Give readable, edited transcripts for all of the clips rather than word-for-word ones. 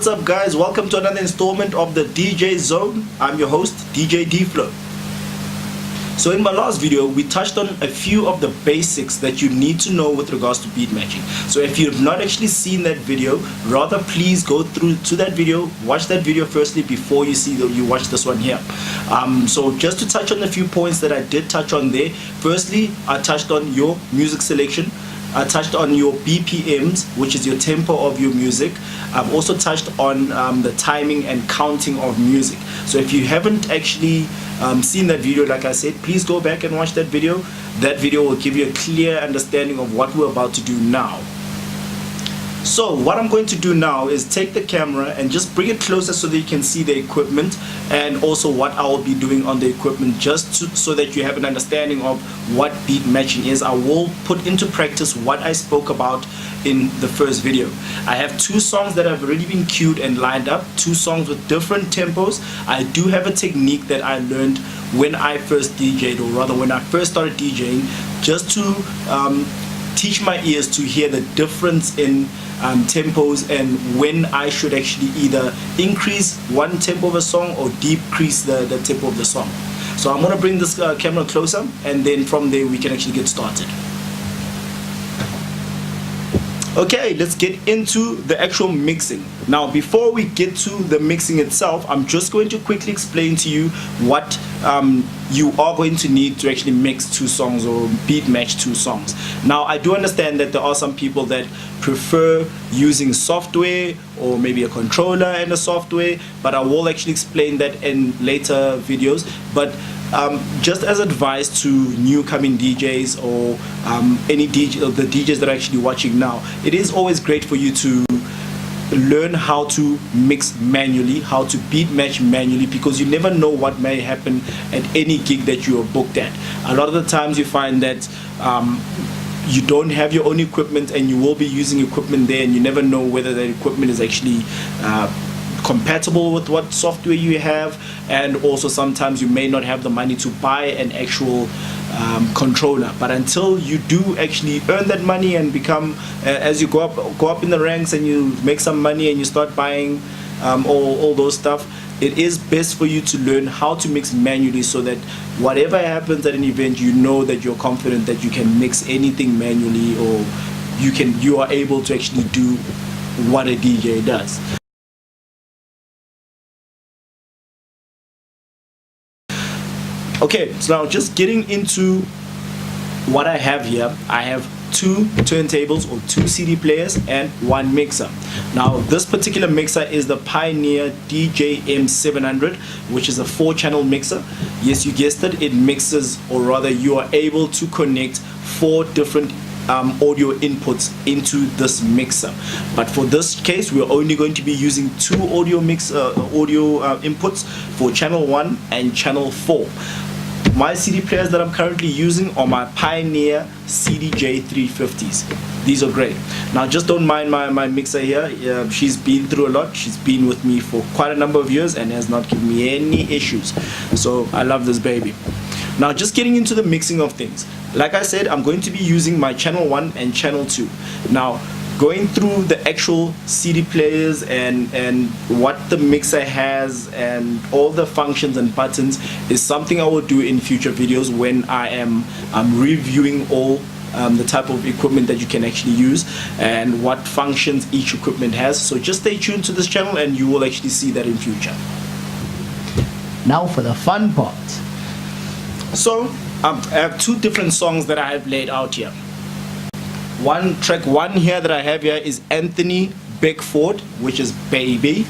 What's up guys, welcome to another installment of the DJ Zone. I'm your host DJ D-Flow. So in my last video we touched on a few of the basics that you need to know with regards to beat matching. So if you have not actually seen that video, rather please go through to that video, watch that video firstly before you watch this one here. So just to touch on a few points that I did touch on there. Firstly, I touched on your music selection. I touched on your BPMs, which is your tempo of your music. I've also touched on the timing and counting of music. So if you haven't actually seen that video, like I said, please go back and watch that video. That video will give you a clear understanding of what we're about to do now. So what I'm going to do now is take the camera and just bring it closer so that you can see the equipment and also what I will be doing on the equipment, just so that you have an understanding of what beat matching is. I will put into practice what I spoke about in the first video. I have two songs that have already been queued and lined up, two songs with different tempos. I do have a technique that I learned when I first DJ'd, or rather when I first started DJing, just to teach my ears to hear the difference in tempos and when I should actually either increase one tempo of a song or decrease the tempo of the song. So I'm going to bring this camera closer, and then from there we can actually get started. Okay, let's get into the actual mixing. Now before we get to the mixing itself, I'm just going to quickly explain to you what you are going to need to actually mix two songs or beat match two songs. Now I do understand that there are some people that prefer using software or maybe a controller and a software, but I will actually explain that in later videos. But just as advice to new coming DJs or any the DJs that are actually watching now, it is always great for you to learn how to mix manually, how to beat match manually, because you never know what may happen at any gig that you are booked at. A lot of the times you find that you don't have your own equipment and you will be using equipment there, and you never know whether that equipment is actually compatible with what software you have, and also sometimes you may not have the money to buy an actual controller. But until you do actually earn that money and become, as you go up in the ranks and you make some money and you start buying all those stuff, it is best for you to learn how to mix manually, so that whatever happens at an event, you know that you're confident that you can mix anything manually, or you are able to actually do what a DJ does. Okay, so now just getting into what I have here, I have two turntables or two CD players and one mixer. Now this particular mixer is the Pioneer DJM700, which is a 4-channel mixer. Yes, you guessed it, it mixes, or rather you are able to connect 4 different audio inputs into this mixer. But for this case we're only going to be using 2 audio inputs for channel 1 and channel 4. My CD players that I'm currently using are my Pioneer CDJ350s. These are great. Now just don't mind my mixer here. She's been through a lot. She's been with me for quite a number of years and has not given me any issues. So I love this baby. Now just getting into the mixing of things. Like I said, I'm going to be using my channel 1 and channel 2. Now going through the actual CD players and what the mixer has and all the functions and buttons is something I will do in future videos when I am reviewing all the type of equipment that you can actually use and what functions each equipment has. So just stay tuned to this channel and you will actually see that in future. Now for the fun part. So I have 2 different songs that I have laid out here. Track 1 here that I have here is Anthony Beckford, which is Baby,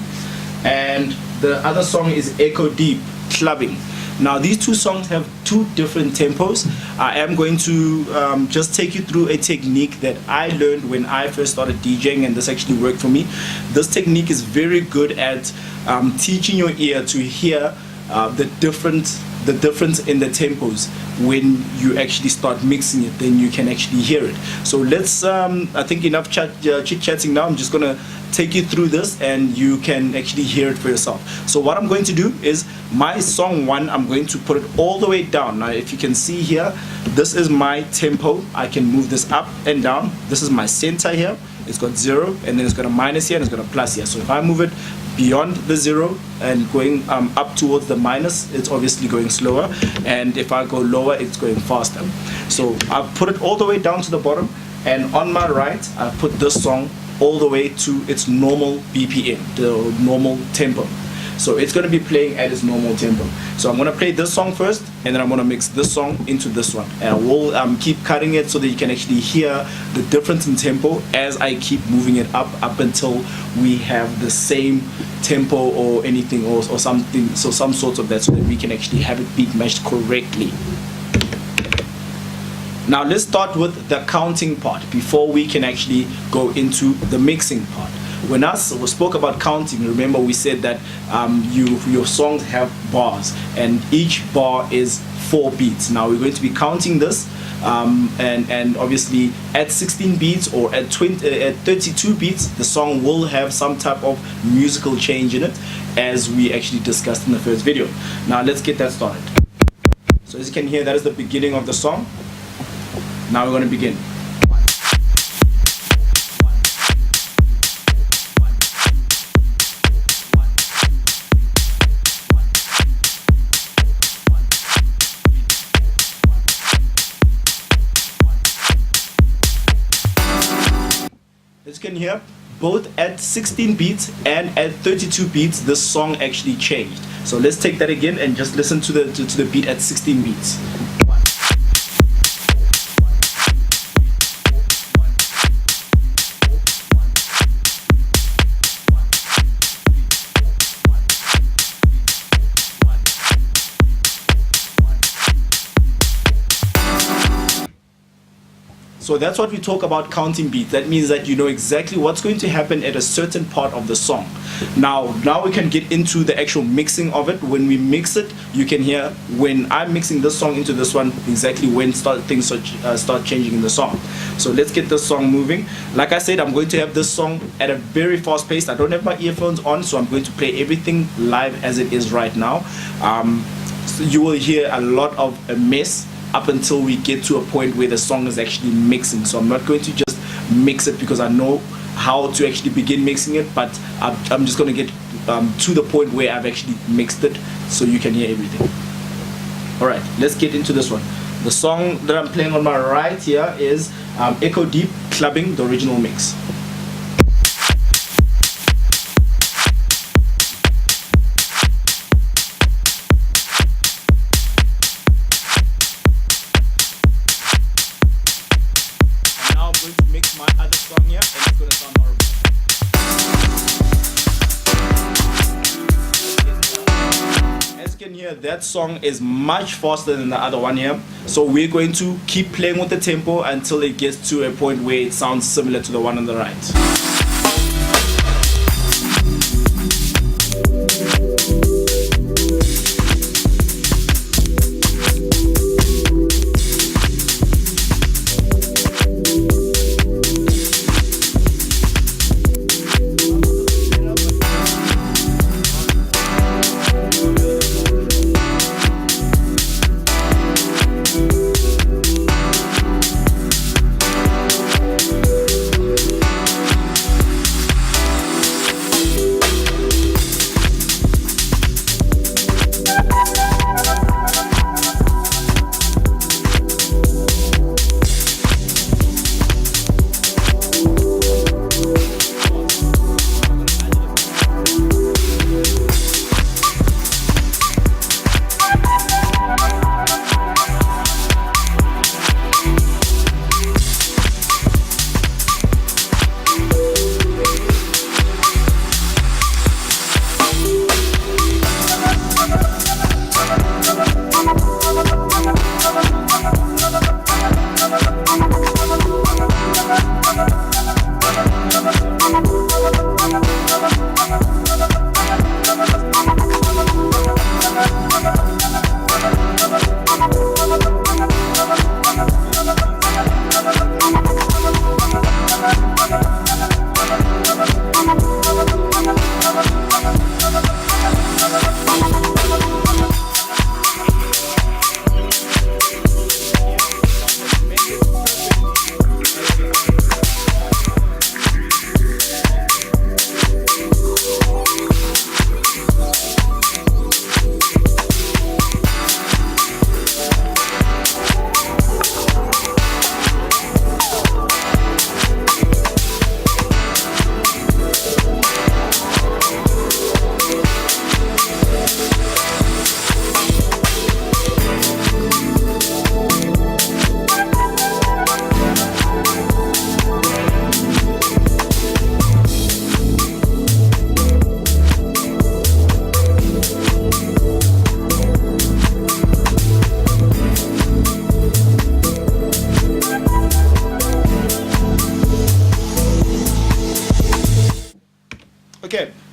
and the other song is Echo Deep, Clubbing. Now these 2 songs have 2 different tempos. I am going to just take you through a technique that I learned when I first started DJing, and this actually worked for me. This technique is very good at teaching your ear to hear the difference in the tempos. When you actually start mixing it, then you can actually hear it. So let's I think enough chit-chatting now. I'm just gonna take you through this and you can actually hear it for yourself. So what I'm going to do is my song 1, I'm going to put it all the way down. Now if you can see here, this is my tempo. I can move this up and down. This is my center here, it's got 0, and then it's got a minus here, and it's got a plus here. So if I move it beyond the 0 and going up towards the minus, it's obviously going slower, and if I go lower, it's going faster. So I've put it all the way down to the bottom, and on my right I've put this song all the way to its normal BPM, the normal tempo. So it's going to be playing at its normal tempo. So I'm going to play this song first, and then I'm going to mix this song into this one, and I will keep cutting it so that you can actually hear the difference in tempo as I keep moving it up until we have the same tempo or anything, or something, so some sorts of that, so that we can actually have it beat matched correctly. Now let's start with the counting part before we can actually go into the mixing part. When we spoke about counting, remember we said that your songs have bars, and each bar is 4 beats. Now we're going to be counting this, and obviously at 16 beats or at 32 beats, the song will have some type of musical change in it, as we actually discussed in the first video. Now let's get that started. So as you can hear, that is the beginning of the song. Now we're going to begin. As you can hear, both at 16 beats and at 32 beats, the song actually changed. So let's take that again and just listen to the beat at 16 beats. So that's what we talk about counting beats. That means that you know exactly what's going to happen at a certain part of the song. Now we can get into the actual mixing of it. When we mix it, you can hear when I'm mixing this song into this one, exactly when things start changing in the song. So let's get this song moving. Like I said, I'm going to have this song at a very fast pace. I don't have my earphones on, so I'm going to play everything live as it is right now. So you will hear a lot of a mess up until we get to a point where the song is actually mixing. So I'm not going to just mix it because I know how to actually begin mixing it, but I'm just going to get to the point where I've actually mixed it so you can hear everything. Alright, let's get into this one. The song that I'm playing on my right here is Echo Deep Clubbing, the original mix. Going to mix my other song here, and it's going to sound horrible. As you can hear, that song is much faster than the other one here. So we're going to keep playing with the tempo until it gets to a point where it sounds similar to the one on the right.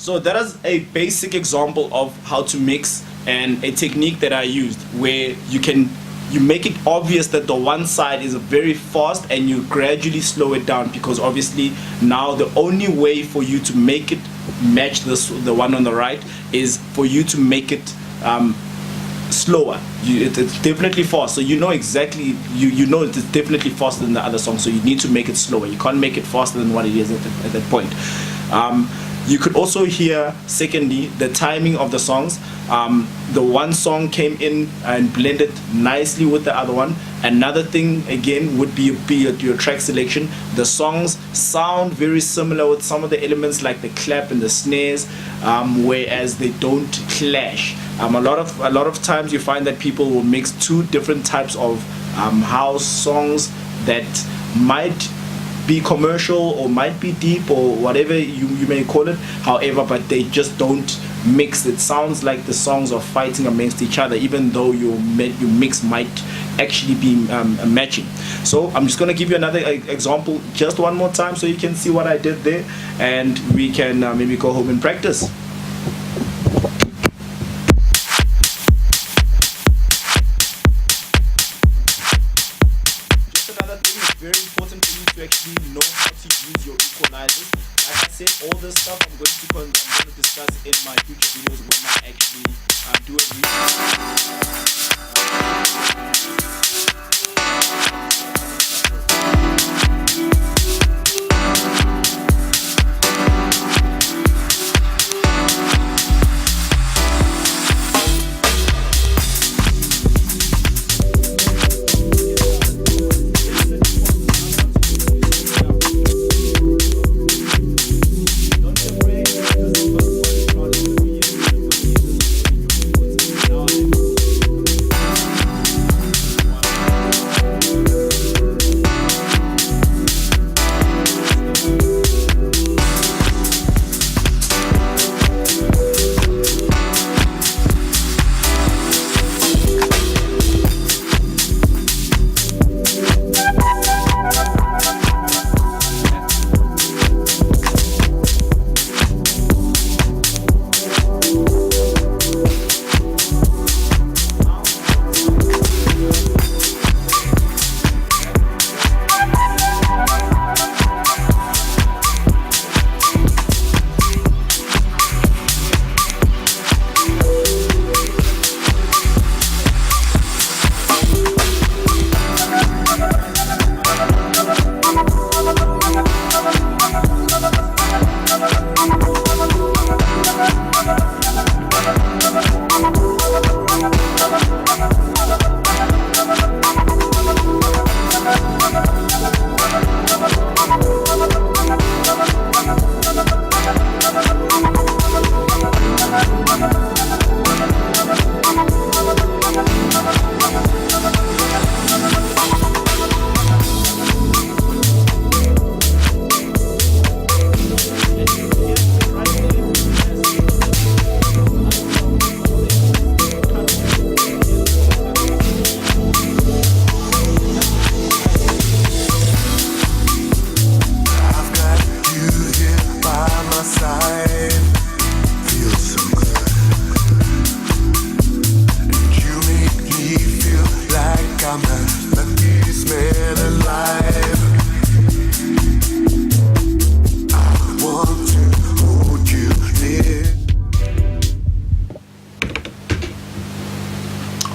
So that is a basic example of how to mix, and a technique that I used where you make it obvious that the one side is very fast and you gradually slow it down, because obviously now the only way for you to make it match the one on the right is for you to make it slower. It's definitely fast, so you know exactly, you know it's definitely faster than the other song, so you need to make it slower. You can't make it faster than what it is at that point. You could also hear, secondly, the timing of the songs. The one song came in and blended nicely with the other one. Another thing again would be your track selection. The songs sound very similar with some of the elements like the clap and the snares, whereas they don't clash. A lot of times you find that people will mix two different types of house songs that might be commercial or might be deep or whatever you may call it, however, but they just don't mix. It sounds like the songs are fighting amongst each other, even though your mix might actually be matching. So I'm just going to give you another example just one more time so you can see what I did there, and we can maybe go home and practice. Very important for you to actually know how to use your equalizers. Like I said, all this stuff I'm going to discuss in my future videos when I actually do a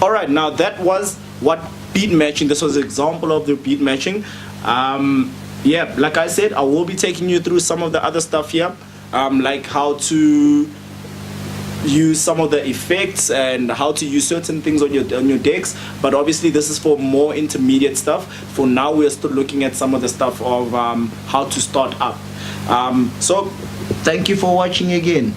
Alright, now that was what beat matching, this was an example of the beat matching. Yeah, like I said, I will be taking you through some of the other stuff here, like how to use some of the effects and how to use certain things on your decks, but obviously this is for more intermediate stuff. For now we're still looking at some of the stuff of how to start up. So thank you for watching again.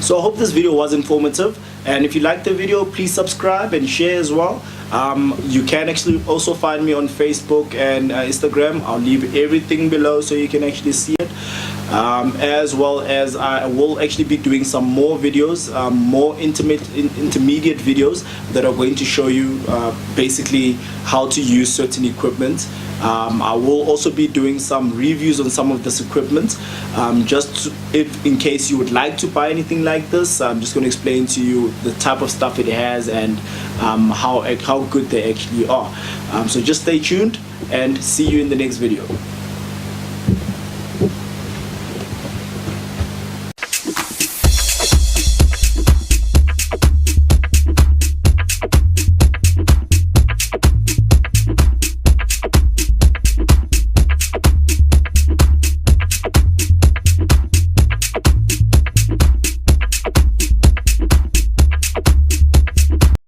So I hope this video was informative, and if you liked the video, please subscribe and share as well. You can actually also find me on Facebook and Instagram. I'll leave everything below so you can actually see it. as well as I will actually be doing some more videos, more intermediate videos that are going to show you basically how to use certain equipment. I will also be doing some reviews on some of this equipment, if in case you would like to buy anything like this. I'm just going to explain to you the type of stuff it has and how good they actually are. So just stay tuned and see you in the next video.